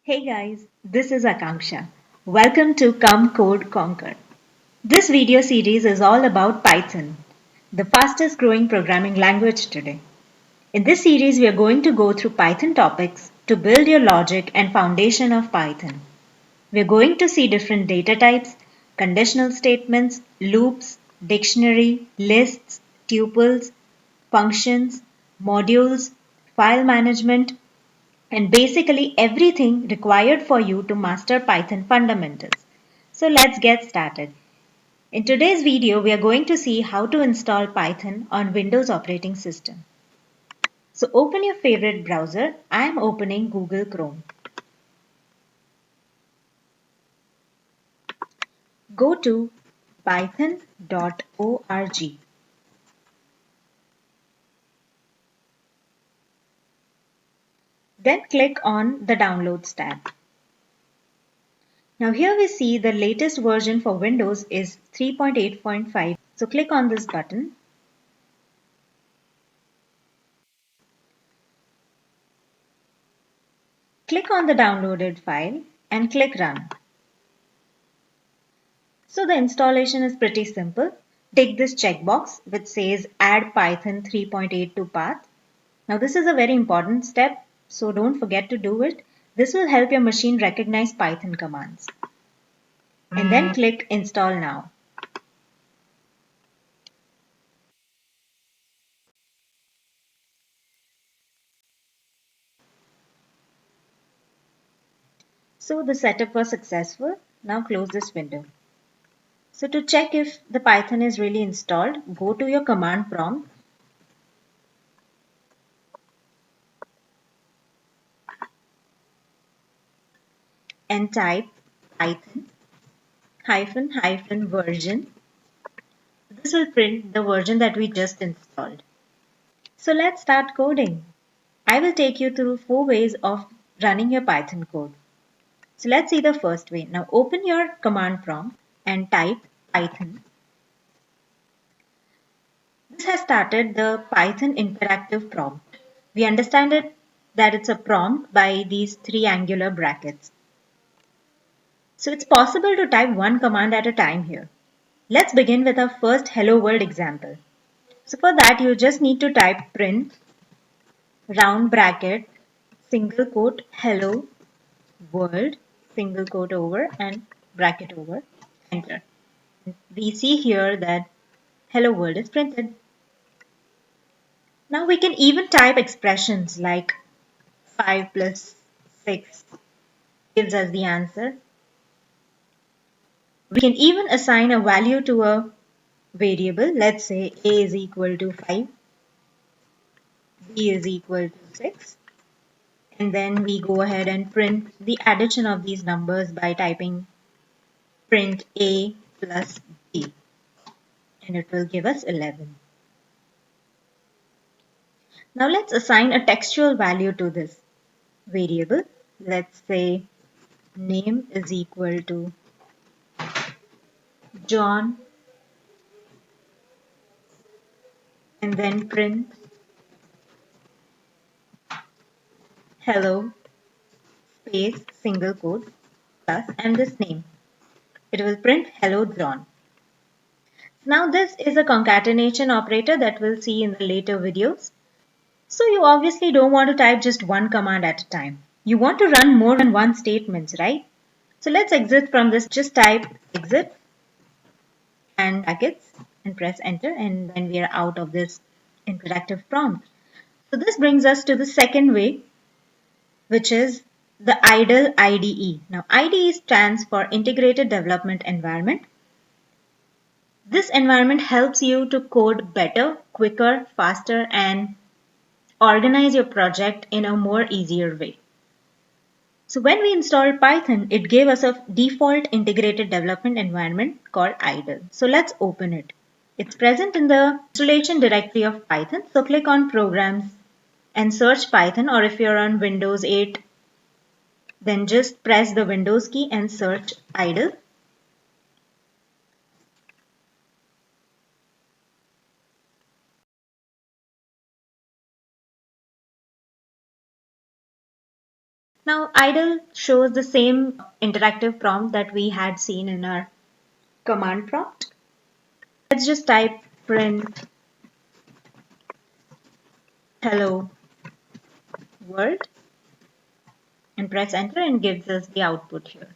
Hey guys, this is Akanksha. Welcome to Come Code Conquer. This video series is all about Python, the fastest growing programming language today. In this series, we are going to go through Python topics to build your logic and foundation of Python. We are going to see different data types, conditional statements, loops, dictionary, lists, tuples, functions, modules, file management, and basically everything required for you to master Python fundamentals. So let's get started. In today's video, we are going to see how to install Python on Windows operating system. So open your favorite browser. I am opening Google Chrome. Go to python.org. Then click on the Downloads tab. Now here we see the latest version for Windows is 3.8.5. So click on this button. Click on the downloaded file and click Run. So the installation is pretty simple. Tick this checkbox which says Add Python 3.8 to path. Now this is a very important step, so don't forget to do it. This will help your machine recognize Python commands. And then click Install Now. So the setup was successful. Now close this window. So to check if the Python is really installed, go to your command prompt and type Python version. This will print the version that we just installed. So let's start coding. I will take you through 4 ways of running your Python code. So let's see the first way. Now open your command prompt and type Python. This has started the Python interactive prompt. We understand it that it's a prompt by these three angular brackets. So it's possible to type one command at a time here. Let's begin with our first hello world example. So for that you just need to type print round bracket single quote hello world single quote over and bracket over, enter. We see here that hello world is printed. Now we can even type expressions like 5 plus 6 gives us the answer. We can even assign a value to a variable. Let's say a is equal to 5, b is equal to 6, and then we go ahead and print the addition of these numbers by typing print a plus b, and it will give us 11. Now let's assign a textual value to this variable. Let's say name is equal to John, and then print hello space single quote plus and this name. It will print hello John. Now this is a concatenation operator that we'll see in the later videos. So you obviously don't want to type just one command at a time. You want to run more than one statements, right? So let's exit from this. Just type exit and brackets and press enter, and then we are out of this interactive prompt. So this brings us to the second way, which is the IDLE IDE. Now IDE stands for Integrated Development Environment. This environment helps you to code better, quicker, faster, and organize your project in a more easier way. So when we installed Python, it gave us a default integrated development environment called IDLE. So let's open it. It's present in the installation directory of Python. So click on Programs and search Python, or if you're on Windows 8, then just press the Windows key and search IDLE. Now idle shows the same interactive prompt that we had seen in our command prompt. Let's just type print hello world and press enter and gives us the output here.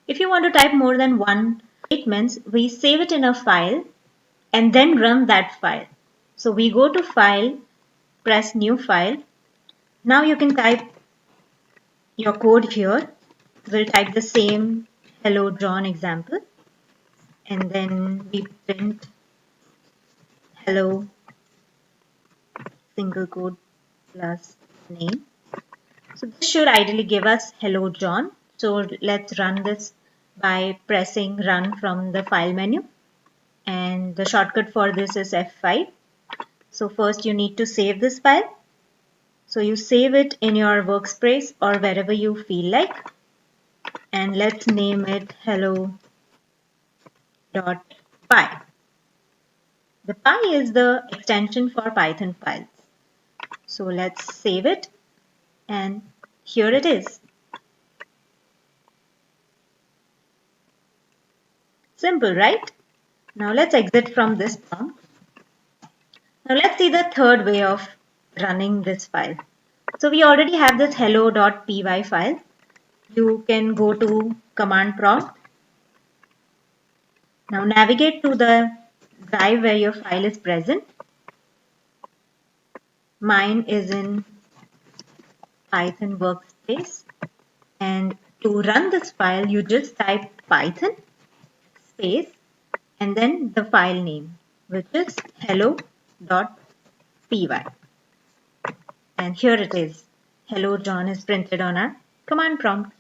If you want to type more than one statements, we save it in a file and then run that file. So we go to file, press new file. Now you can type your code here. We'll type the same hello John example and then we print hello single quote plus name. So this should ideally give us hello John. So let's run this by pressing run from the file menu, and the shortcut for this is F5. So first you need to save this file. So you save it in your workspace or wherever you feel like, and let's name it hello.py. The py is the extension for Python files. So let's save it, and here it is. Simple, right? Now let's exit from this prompt. Now let's see the third way of running this file. So we already have this hello.py file. You can go to command prompt. Now navigate to the drive where your file is present. Mine is in Python workspace. And to run this file, you just type Python space and then the file name, which is hello.py. And here it is. Hello John is printed on our command prompt.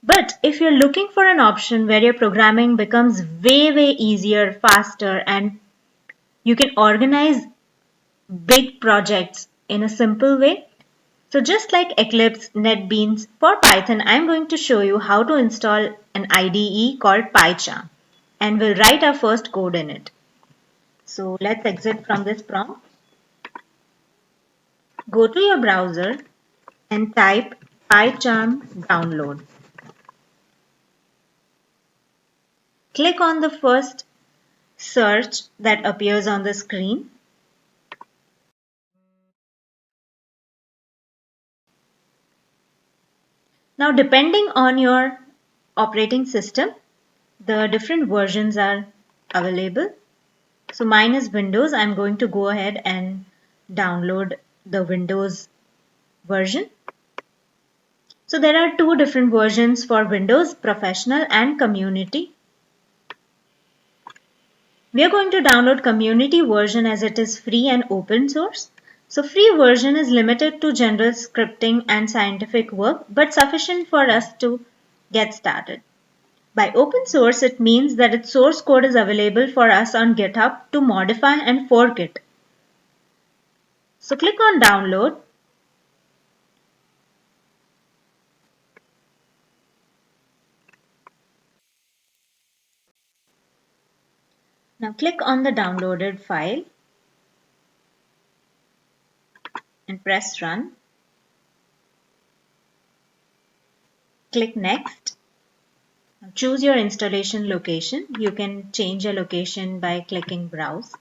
But if you're looking for an option where your programming becomes way easier, faster, and you can organize big projects in a simple way. So just like Eclipse, NetBeans, for Python, I'm going to show you how to install an IDE called PyCharm, and we'll write our first code in it. So let's exit from this prompt. Go to your browser and type PyCharm download. Click on the first search that appears on the screen. Now, depending on your operating system, the different versions are available. So mine is Windows. I'm going to go ahead and download the Windows version. So there are two different versions for Windows, Professional and Community. We are going to download Community version as it is free and open source. So free version is limited to general scripting and scientific work, but sufficient for us to get started. By open source, it means that its source code is available for us on GitHub to modify and fork it. So click on download. Now click on the downloaded file and press run. Click next. Now choose your installation location. You can change your location by clicking browse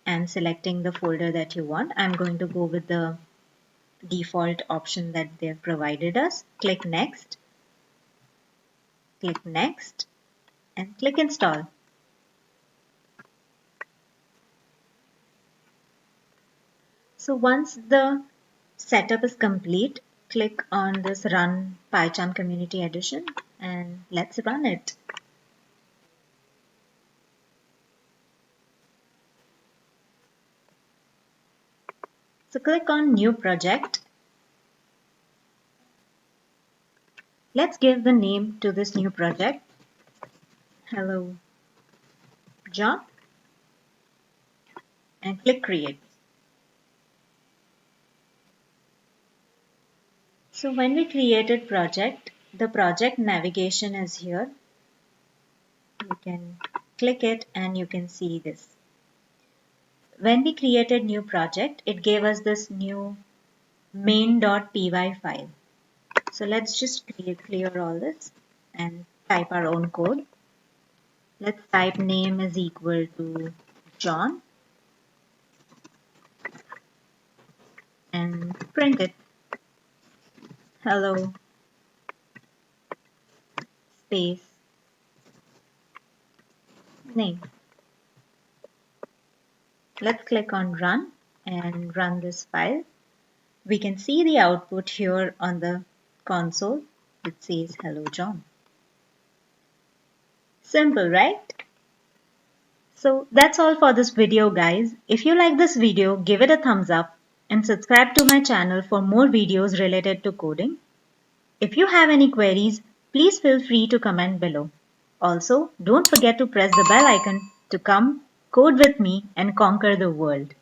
and selecting the folder that you want. I'm going to go with the default option that they've provided us. Click next and click install. So once the setup is complete, click on this run PyCharm Community Edition and let's run it. So click on new project. Let's give the name to this new project. Hello John, and click create. So when we created project, the project navigation is here. You can click it and you can see this. When we created new project, it gave us this new main.py file. So let's just clear all this and type our own code. Let's type name is equal to John and print it. Hello space name. Let's click on run and run this file. We can see the output here on the console. It says hello John. Simple, right? So that's all for this video, guys. If you like this video, give it a thumbs up and subscribe to my channel for more videos related to coding. If you have any queries, please feel free to comment below. Also, don't forget to press the bell icon to come code with me and conquer the world.